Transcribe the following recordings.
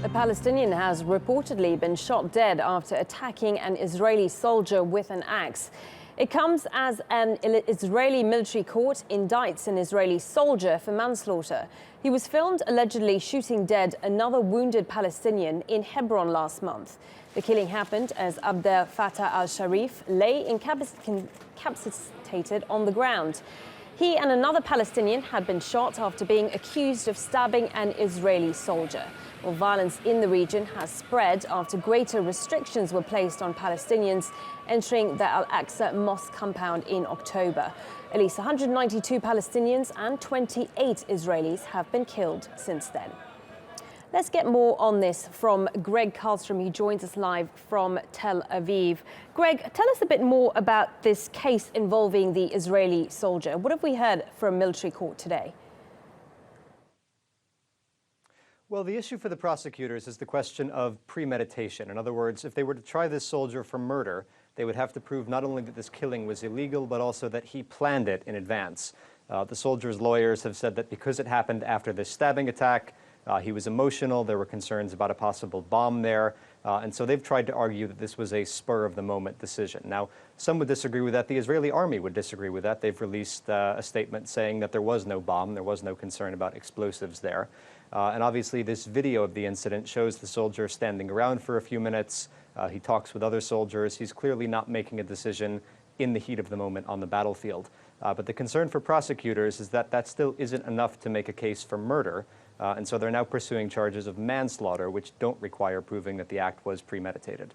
A Palestinian has reportedly been shot dead after attacking an Israeli soldier with an axe. It comes as an Israeli military court indicts an Israeli soldier for manslaughter. He was filmed allegedly shooting dead another wounded Palestinian in Hebron last month. The killing happened as Abdel Fattah al-Sharif lay incapacitated on the ground. He and another Palestinian had been shot after being accused of stabbing an Israeli soldier. Well, violence in the region has spread after greater restrictions were placed on Palestinians entering the Al-Aqsa Mosque compound in October. At least 192 Palestinians and 28 Israelis have been killed since then. Let's get more on this from Gregg Carlstrom. He joins us live from Tel Aviv. Greg, tell us a bit more about this case involving the Israeli soldier. What have we heard from military court today? Well, the issue for the prosecutors is the question of premeditation. In other words, if they were to try this soldier for murder, they would have to prove not only that this killing was illegal, but also that he planned it in advance. The soldier's lawyers have said that because it happened after this stabbing attack, he was emotional, there were concerns about a possible bomb there, and so they've tried to argue that this was a spur-of-the-moment decision. Now, some would disagree with that. The Israeli army would disagree with that. They've released a statement saying that there was no bomb, there was no concern about explosives there. And obviously, this video of the incident shows the soldier standing around for a few minutes. He talks with other soldiers. He's clearly not making a decision in the heat of the moment on the battlefield. But the concern for prosecutors is that that still isn't enough to make a case for murder. And so they're now pursuing charges of manslaughter, which don't require proving that the act was premeditated.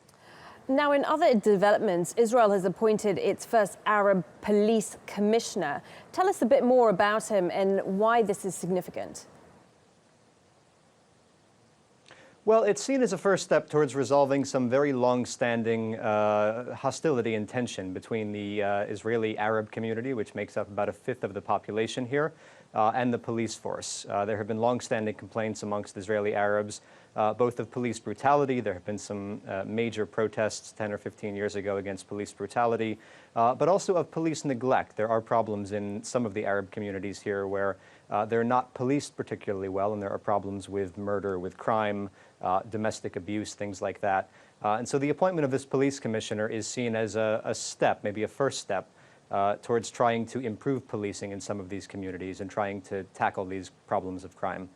Now, in other developments, Israel has appointed its first Arab police commissioner. Tell us a bit more about him and why this is significant. Well, it's seen as a first step towards resolving some very long-standing hostility and tension between the Israeli Arab community, which makes up about a fifth of the population here, and the police force. There have been long-standing complaints amongst Israeli Arabs, both of police brutality. There have been some major protests 10 or 15 years ago against police brutality, but also of police neglect. There are problems in some of the Arab communities here where they're not policed particularly well, and there are problems with murder, with crime, domestic abuse, things like that. And so the appointment of this police commissioner is seen as a step, maybe a first step, towards trying to improve policing in some of these communities and trying to tackle these problems of crime.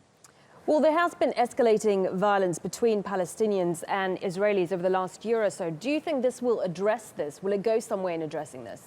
Well, there has been escalating violence between Palestinians and Israelis over the last year or so. Do you think this will address this? Will it go somewhere in addressing this?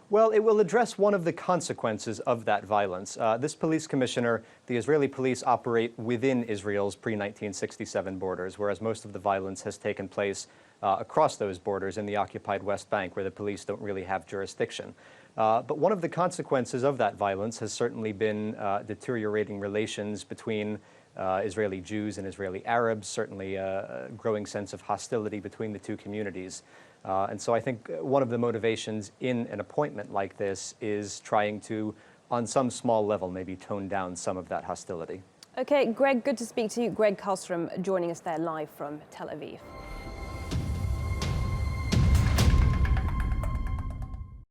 Well, it will address one of the consequences of that violence. This police commissioner, the Israeli police operate within Israel's pre-1967 borders, whereas most of the violence has taken place across those borders in the occupied West Bank, where the police don't really have jurisdiction. But one of the consequences of that violence has certainly been deteriorating relations between Israeli Jews and Israeli Arabs, certainly a growing sense of hostility between the two communities. And so I think one of the motivations in an appointment like this is trying to, on some small level, maybe tone down some of that hostility. Okay, Greg, good to speak to you. Gregg Carlstrom joining us there live from Tel Aviv.